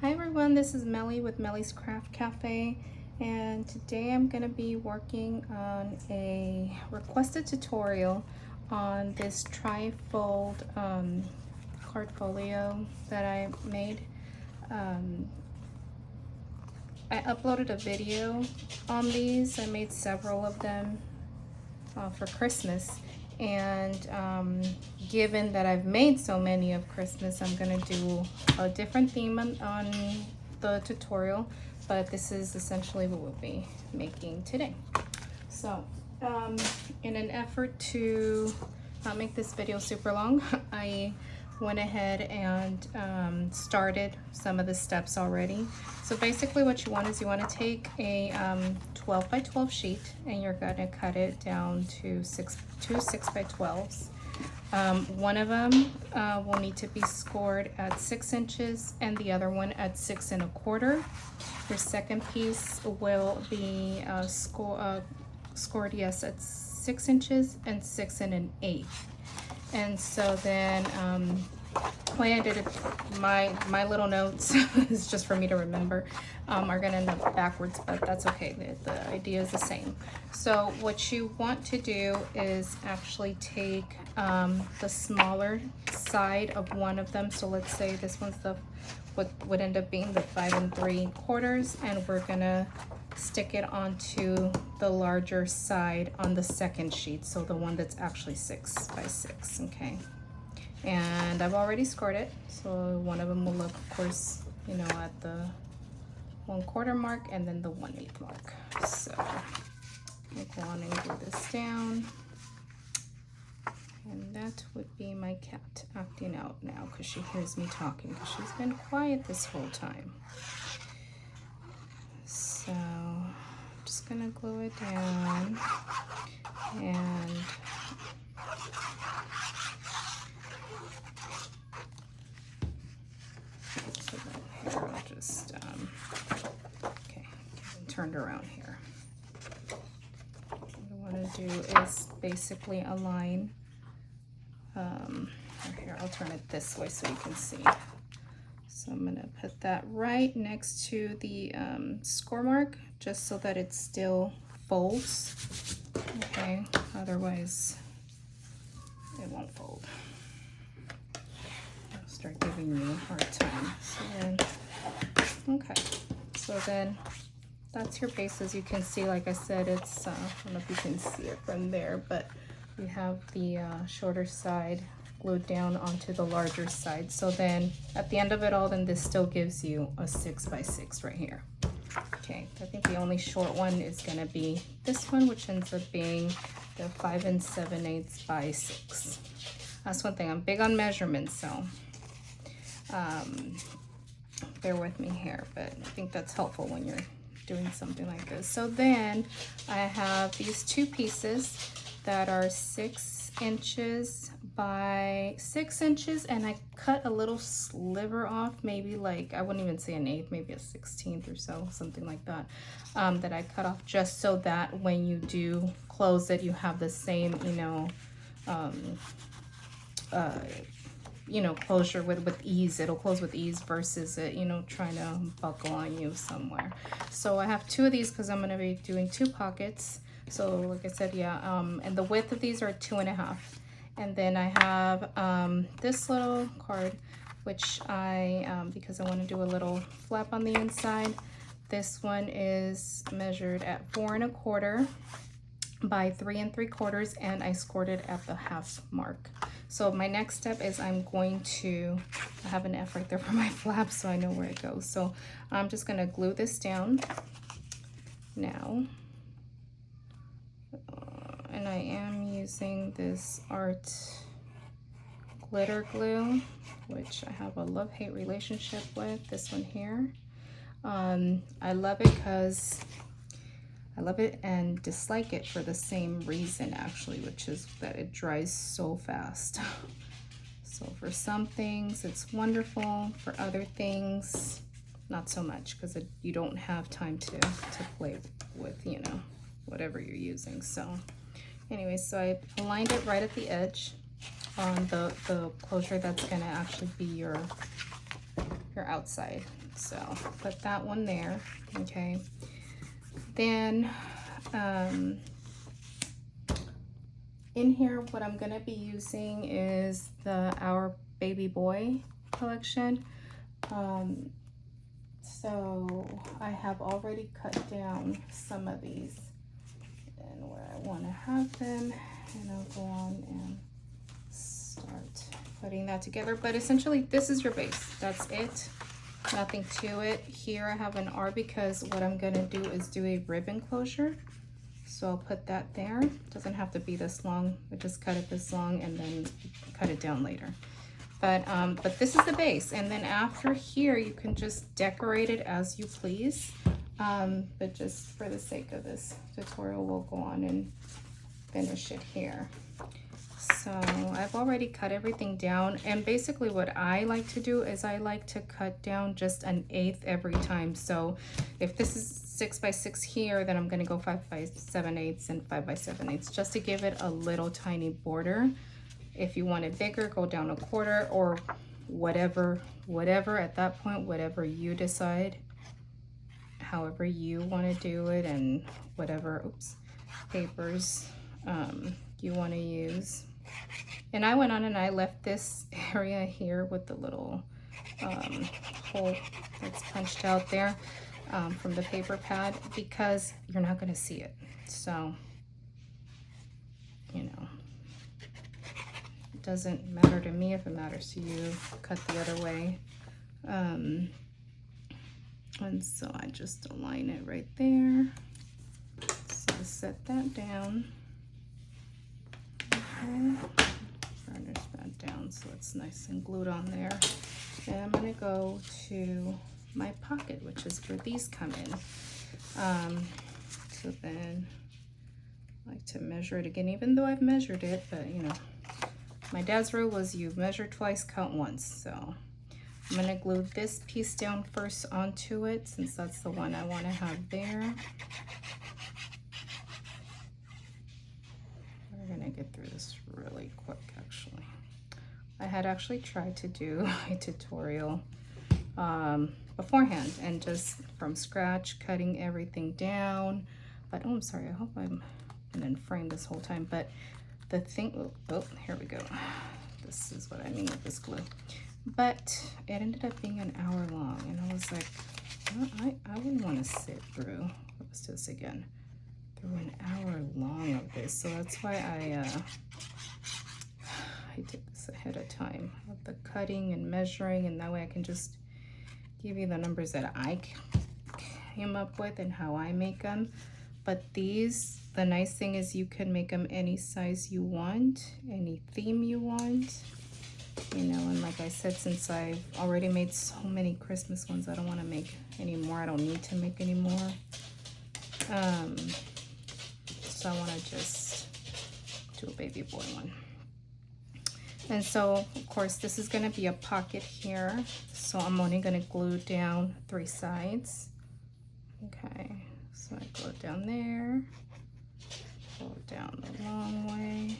Hi everyone, this is Melly with Melly's Craft Cafe, and today I'm going to be working on a requested tutorial on this trifold card folio that I made. I uploaded a video on these. I made several of them for Christmas, and given that I've made so many of Christmas, I'm gonna do a different theme on the tutorial, but this is essentially what we'll be making today. So in an effort to not make this video super long, I went ahead and started some of the steps already. So basically what you want is you want to take a 12 by 12 sheet, and you're going to cut it down to 6 by 12s. One of them will need to be scored at 6 inches and the other one at 6 1/4. Your second piece will be scored, yes, at 6 inches and 6 1/8. And so then the way I did it, my little notes is just for me to remember, are gonna end up backwards, but that's okay. The idea is the same. So what you want to do is actually take the smaller side of one of them. So let's say this one's what would end up being the 5 3/4, and we're gonna stick it onto the larger side on the second sheet, so the one that's actually 6 by 6. Okay, and I've already scored it, so one of them will look, of course, you know, at the 1/4 mark and then the 1/8 mark. So I'll go on and glue this down, and that would be my cat acting out now because she hears me talking, because she's been quiet this whole time. So I'm just gonna glue it down, and so then here I'll just okay, turned around here. What I want to do is basically align. Here, I'll turn it this way so you can see. So I'm gonna put that right next to the score mark, just so that it still folds. Okay, otherwise it won't fold. I'll start giving you a hard time. So then, okay, so then that's your base. As you can see, like I said, it's I don't know if you can see it from there, but we have the shorter side glued down onto the larger side. So then at the end of it all, then this still gives you a 6 by 6 right here. Okay, I think the only short one is going to be this one, which ends up being the 5 7/8 by 6. That's one thing, I'm big on measurements, so bear with me here, but I think that's helpful when you're doing something like this. So then I have these two pieces that are 6 inches by 6 inches, and I cut a little sliver off, maybe like, I wouldn't even say an 1/8, maybe a 16th or so, something like that, that I cut off just so that when you do close it, you have the same, closure with ease. It'll close with ease versus it, trying to buckle on you somewhere. So I have two of these because I'm going to be doing 2 pockets. So like I said, yeah, and the width of these are 2.5. And then I have this little card, which because I want to do a little flap on the inside. This one is measured at 4 1/4 by 3 3/4, and I scored it at the half mark. So my next step is I have an F right there for my flap, so I know where it goes. So I'm just going to glue this down now. And I am using this Art glitter glue, which I have a love-hate relationship with. This one here. I love it because I love it and dislike it for the same reason, actually, which is that it dries so fast. So for some things it's wonderful, for other things not so much, because you don't have time to play with, whatever you're using. So anyway, so I aligned it right at the edge on the closure that's going to actually be your outside. So put that one there, okay? Then in here, what I'm gonna be using is the Our Baby Boy collection. So I have already cut down some of these and where I want to have them, and I'll go on and start putting that together. But essentially this is your base, that's it, nothing to it. Here I have an R because what I'm going to do is do a ribbon closure, so I'll put that there. It doesn't have to be this long, I just cut it this long and then cut it down later. But this is the base, and then after here you can just decorate it as you please. But just for the sake of this tutorial, we'll go on and finish it here. So I've already cut everything down, and basically what I like to do is I like to cut down just 1/8 every time. So if this is 6 by 6 here, then I'm going to go 5 by 7/8 and 5 by 7/8 just to give it a little tiny border. If you want it bigger, go down 1/4 or whatever at that point, whatever you decide, however you want to do it, and whatever papers you want to use. And I went on and I left this area here with the little hole that's punched out there from the paper pad because you're not going to see it. So, you know, it doesn't matter to me. If it matters to you, cut the other way. And so I just align it right there. So set that down. Okay. Burnish that down so it's nice and glued on there. And I'm gonna go to my pocket, which is where these come in. So then I like to measure it again, even though I've measured it, but you know, my dad's rule was you measure twice, count once. So I'm gonna glue this piece down first onto it since that's the one I want to have there. We're gonna get through this really quick actually. I had actually tried to do a tutorial beforehand and just from scratch cutting everything down, but oh, I'm sorry, I hope I'm in frame this whole time. But the thing, oh, here we go. This is what I mean with this glue. But it ended up being an hour long, and I was like, well, I wouldn't want to sit through, what was this again, through an hour long of this. So that's why I did this ahead of time with the cutting and measuring, and that way I can just give you the numbers that I came up with and how I make them. But these, the nice thing is you can make them any size you want, any theme you want. You know, and like I said, since I've already made so many Christmas ones, I don't want to make any more. I don't need to make any more. So I want to just do a baby boy one. And so, of course, this is going to be a pocket here. So I'm only going to glue down 3 sides. Okay, so I glue it down there, glue it down the long way.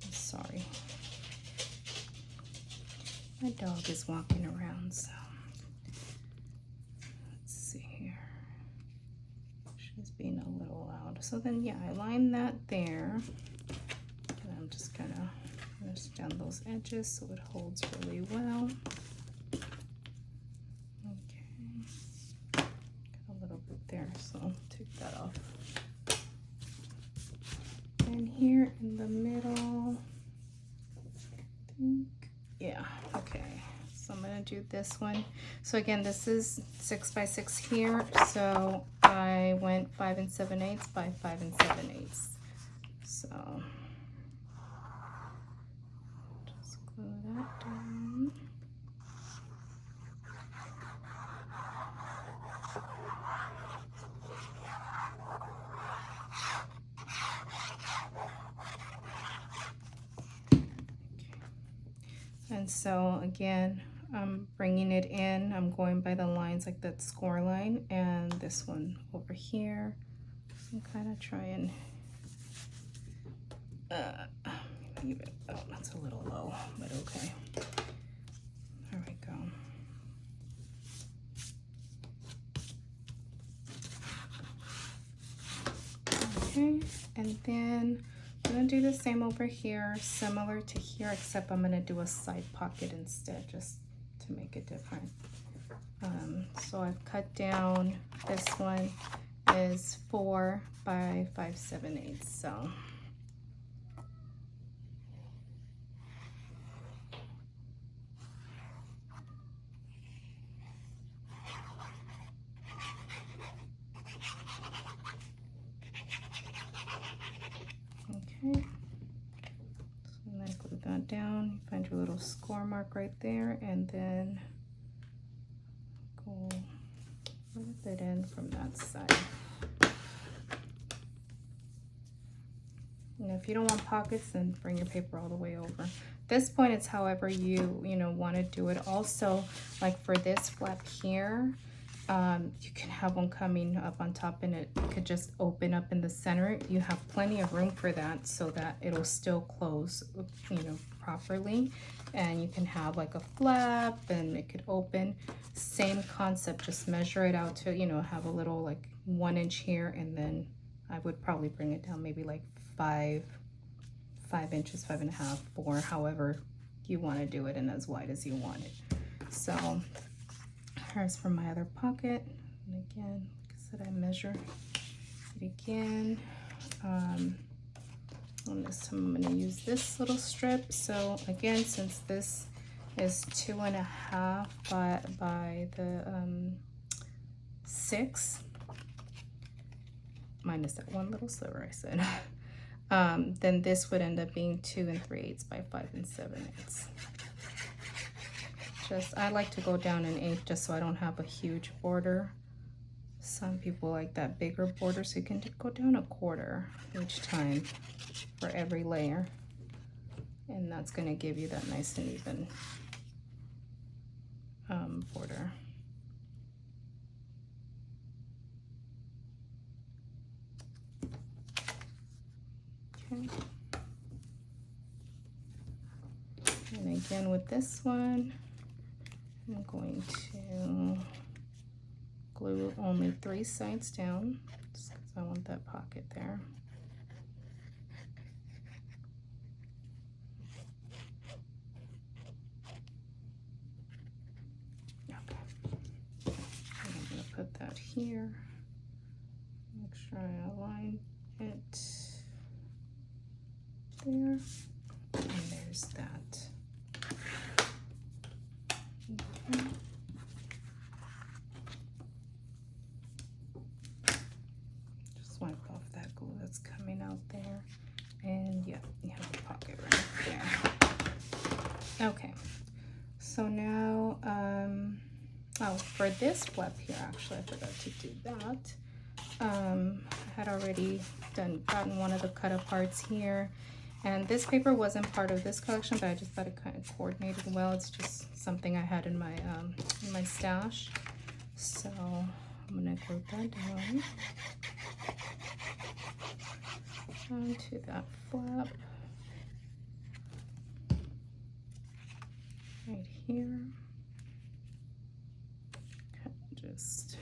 I'm sorry. My dog is walking around, so let's see here. She's being a little loud. So then, yeah, I line that there. And I'm just gonna finish down those edges so it holds really well. Okay. Got a little bit there, so I'll take that off. And here in the middle, I think, yeah, okay, so I'm gonna do this one. So again, this is 6 by 6 here, so I went 5 7/8 by 5 7/8. So just glue that down. And so again, I'm bringing it in. I'm going by the lines like that score line and this one over here. I'm kind of trying. Leave it. Oh, that's a little low, but okay. There we go. And then I'm gonna do the same over here, similar to here, except I'm gonna do a side pocket instead, just to make it different. So I've cut down, this one is 4 by 5/7/8, so. Okay, so then glue that down, find your little score mark right there, and then go rub it in from that side. And if you don't want pockets, then bring your paper all the way over. This point, it's however you want to do it. Also, like for this flap here, you can have one coming up on top and it could just open up in the center. You have plenty of room for that so that it'll still close, properly. And you can have like a flap and it could open. Same concept, just measure it out to, have a little like 1 inch here, and then I would probably bring it down maybe like 5 inches, 5.5, 4, however you want to do it, and as wide as you want it. So here's for my other pocket, and again, like I said, I measure it again. On this time, I'm going to use this little strip. So again, since this is 2.5 by the 6, minus that one little sliver I said, then this would end up being 2 3/8 by 5 7/8. I like to go down an 1/8 just so I don't have a huge border. Some people like that bigger border, so you can go down 1/4 each time for every layer, and that's going to give you that nice and even border. Okay. And again with this one, I'm going to glue only 3 sides down, just because I want that pocket there. Okay. And I'm going to put that here. Make sure I align it there. And there's that. Okay. Just wipe off that glue that's coming out there, and yeah, you have a pocket right there. Okay, so now oh, for this flap here, actually I forgot to do that. I had already gotten one of the cut aparts here, and this paper wasn't part of this collection, but I just thought it kind of coordinated well. It's just something I had in my stash, so I'm gonna glue that down onto that flap right here. Just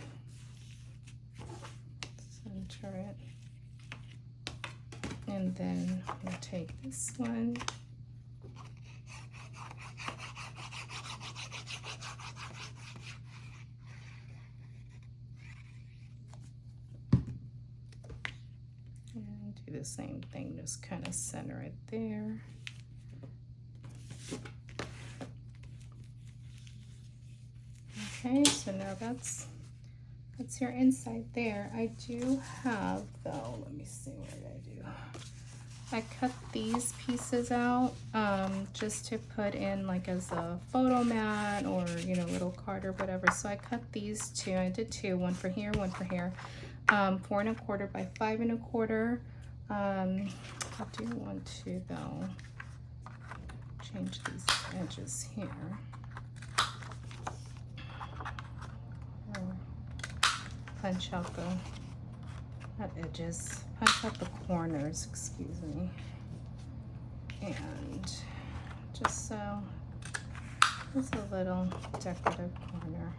center it, and then we'll take this one and do the same thing, just kind of center it there. Okay, so now that's your inside there. I do have, though, let me see, what did I do? I cut these pieces out just to put in like as a photo mat or, little card or whatever. So I cut these 2. I did 2, one for here, one for here. 4 1/4 by 5 1/4. I do want to, though, change these edges here. Punch out not edges, punch out the corners, excuse me, and just so there's a little decorative corner.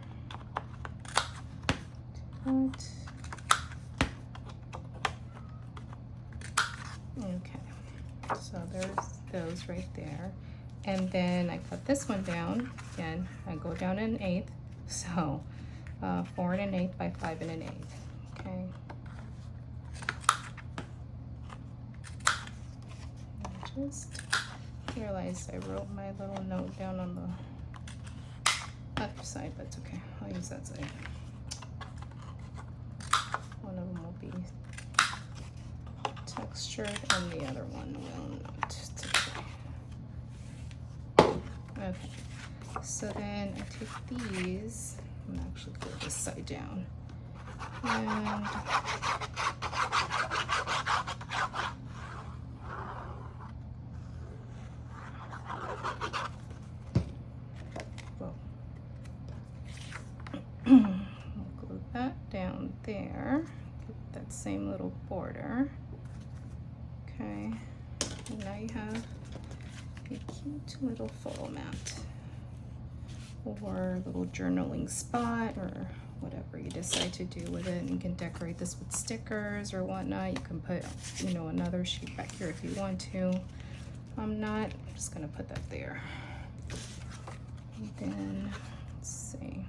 Okay, so there's those right there. And then I cut this one down. Again, I go down 1/8. So 4 1/8 by 5 1/8. Okay. I just realized I wrote my little note down on the other side, but it's okay. I'll use that side. One of them will be textured and the other one will not. It's okay. Okay. So then I take these. I'm gonna actually glue this side down. And we'll glue that down there. Get that same little border. Okay. And now you have a cute little photo mat or little journaling spot or whatever you decide to do with it. And you can decorate this with stickers or whatnot. You can put, you know, another sheet back here if you want to. I'm just gonna put that there. And then let's see.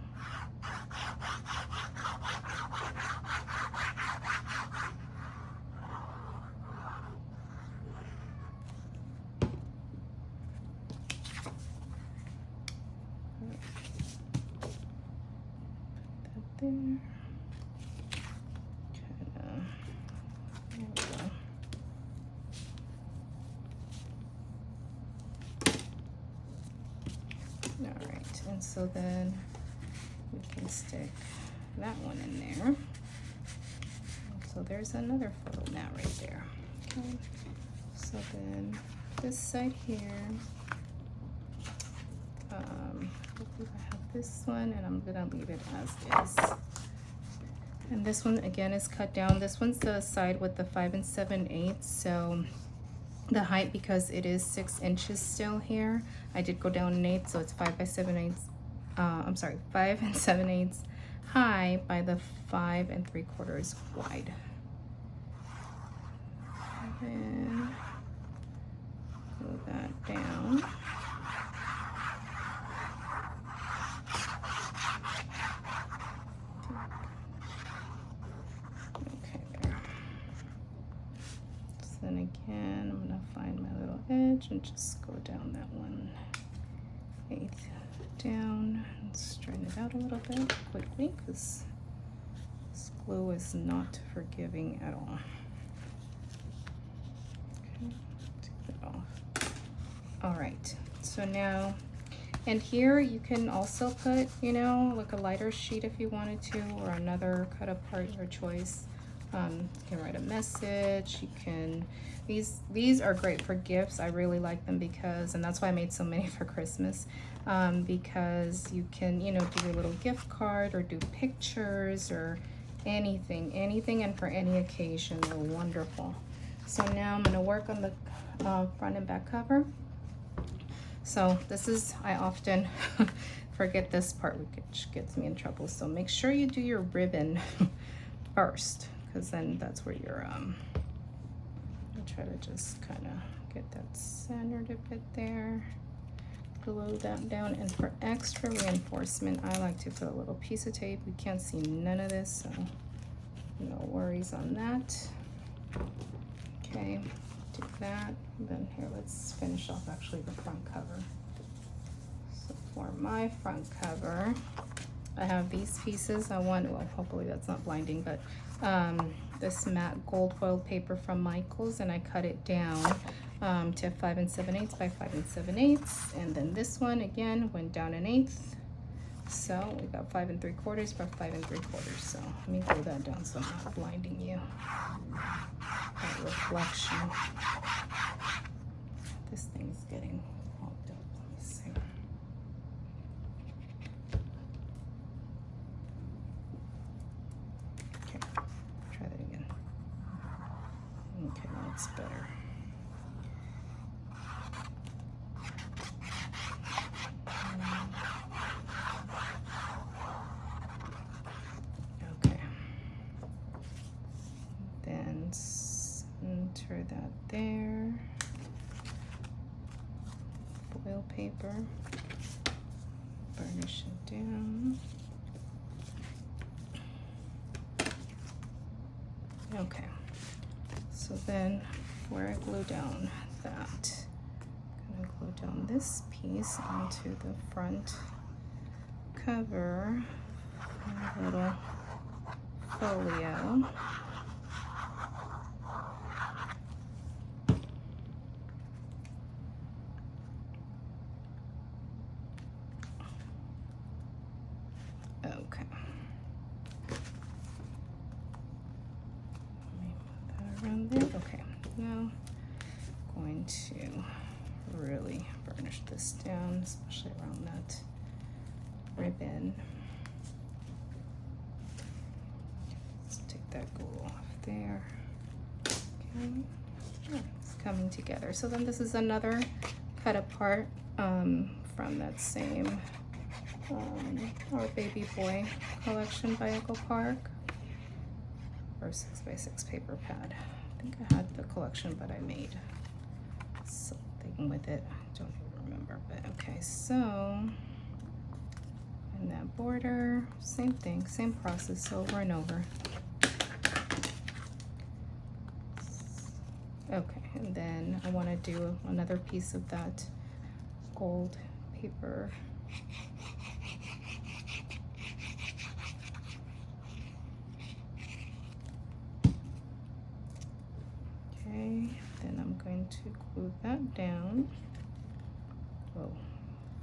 There. There we go. All right, and so then we can stick that one in there. And so there's another photo mat right there. Okay, so then this side here, I have this one and I'm gonna leave it as is. And this one again is cut down. This one's the side with the 5 7/8. So the height, because it is 6 inches still here, I did go down 1/8, so it's 5 7/8. I'm sorry, 5 7/8 high by the 5 3/4 wide. And then glue that down. Then again, I'm gonna find my little edge and just go down that 1/8 down and straighten it out a little bit quickly because this glue is not forgiving at all. Okay, take that off. All right, so now, and here you can also put, you know, like a lighter sheet if you wanted to, or another cut apart, your choice. You can write a message. You can, these are great for gifts. I really like them because, and that's why I made so many for Christmas, because you can, you know, do your little gift card or do pictures or anything, and for any occasion. They're wonderful. So now I'm going to work on the front and back cover. So this is, I often forget this part, which gets me in trouble. So make sure you do your ribbon first, because then that's where you're, I'll try to just kind of get that centered a bit there, glue that down. And for extra reinforcement, I like to put a little piece of tape. We can't see none of this, so no worries on that. Okay, do that. And then here, let's finish off actually the front cover. So for my front cover, I have these pieces. I want, well, hopefully that's not blinding, but this matte gold foil paper from Michaels, and I cut it down to 5 7/8 by 5 7/8. And then this one again went down 1/8. So we got 5 3/4 by 5 3/4. So let me glue that down so I'm not blinding you. That reflection. This thing's getting hooked up. Let me see. Try that again. Okay, that's better. Okay. Then center center that there. Foil paper, burnish it down. Okay, so then where I glue down that, I'm gonna glue down this piece onto the front cover, a little folio. Okay. Let me put that around there. Okay, now I'm going to really burnish this down, especially around that ribbon. Let's take that glue off there. Okay, yeah, it's coming together. So then this is another cut apart from that same Our Baby Boy collection by Echo Park, or 6x6 paper pad. I think I had the collection, but I made something with it. I don't even remember, but okay. So, and that border, same thing, same process over and over. Okay, and then I want to do another piece of that gold paper. Okay, then I'm going to glue that down. Oh,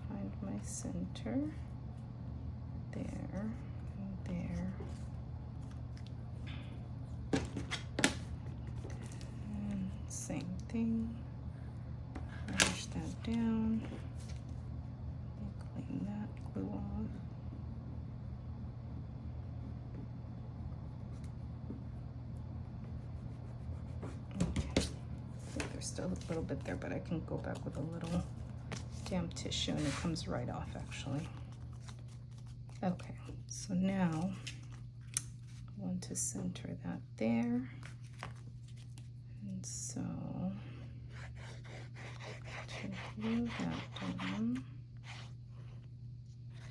find my center. There, and there. And same thing. Push that down. Clean that glue off. Still a little bit there, but I can go back with a little damp tissue and it comes right off actually. Okay, so now I want to center that there, and so to glue that down.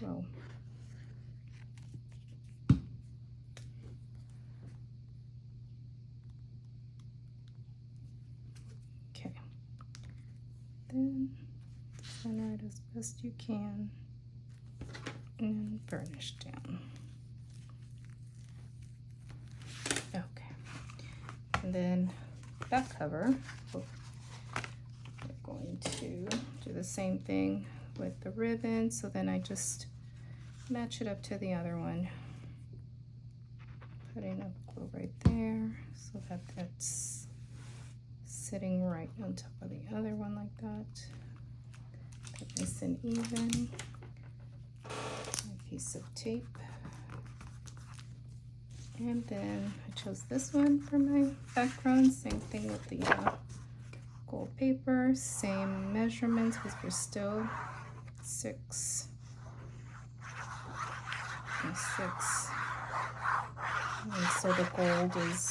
Whoa. Then center it as best you can and burnish down. Okay, and then back cover, we're going to do the same thing with the ribbon. So then I just match it up to the other one, putting a glue right there so that that's sitting right on top of the other one like that. Nice and even. A piece of tape. And then I chose this one for my background. Same thing with the gold paper. Same measurements because we're still 6 and 6. And so the gold is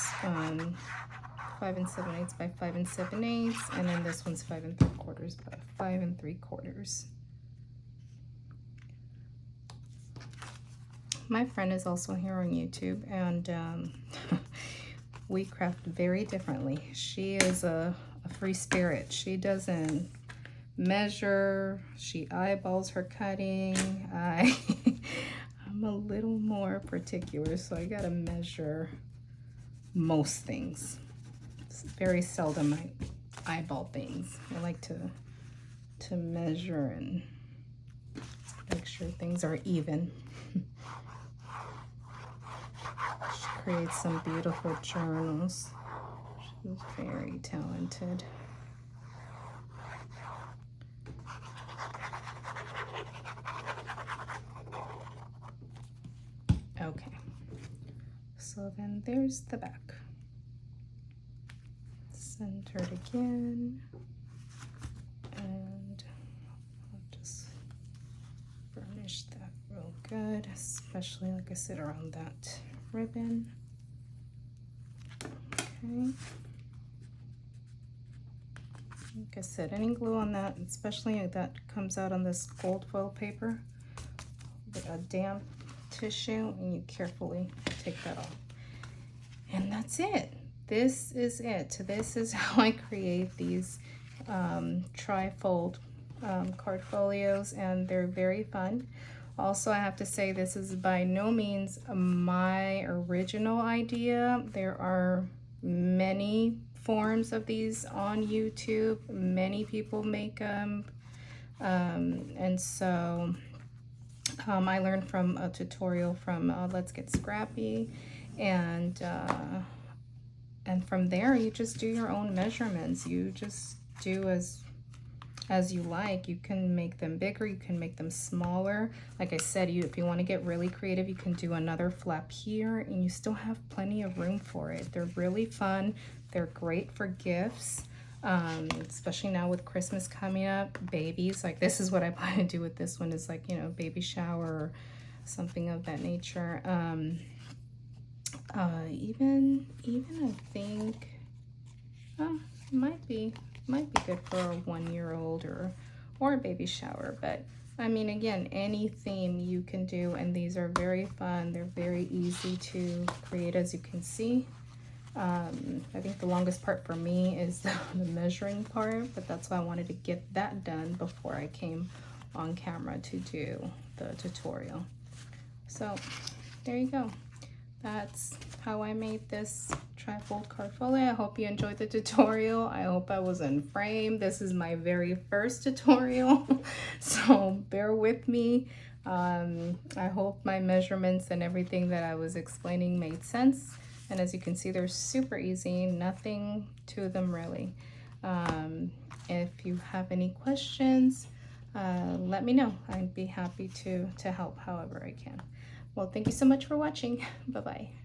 5 7/8 by 5 7/8, and then this one's 5 3/4 by 5 3/4. My friend is also here on YouTube, and we craft very differently. She is a free spirit. She doesn't measure. She eyeballs her cutting. I'm a little more particular, so I gotta measure most things. Very seldom I eyeball things. I like to measure and make sure things are even. She creates some beautiful journals. She's very talented. Okay, so then there's the back. Centered again, and I'll just burnish that real good, especially like I said around that ribbon. Okay, Like I said, any glue on that, especially that comes out on this gold foil paper, with a damp tissue, and you carefully take that off. And that's it. This is it. This is how I create these trifold card folios, and they're very fun. Also, I have to say, this is by no means my original idea. There are many forms of these on YouTube. Many people make them. And so I learned from a tutorial from Let's Get Scrappy. And from there, you just do your own measurements. You just do as you like. You can make them bigger, you can make them smaller. Like I said, if you want to get really creative, you can do another flap here, and you still have plenty of room for it. They're really fun. They're great for gifts, especially now with Christmas coming up. Babies, like this is what I plan to do with this one, is like, you know, baby shower or something of that nature. Even I think it might be good for a 1-year-old or a baby shower. But I mean, again, any theme you can do, and these are very fun. They're very easy to create, as you can see. I think the longest part for me is the measuring part, but that's why I wanted to get that done before I came on camera to do the tutorial. So there you go. That's how I made this trifold card folio. I hope you enjoyed the tutorial. I hope I was in frame. This is my very first tutorial, so bear with me. I hope my measurements and everything that I was explaining made sense. And as you can see, they're super easy, nothing to them really. If you have any questions, let me know. I'd be happy to help however I can. Well, thank you so much for watching. Bye-bye.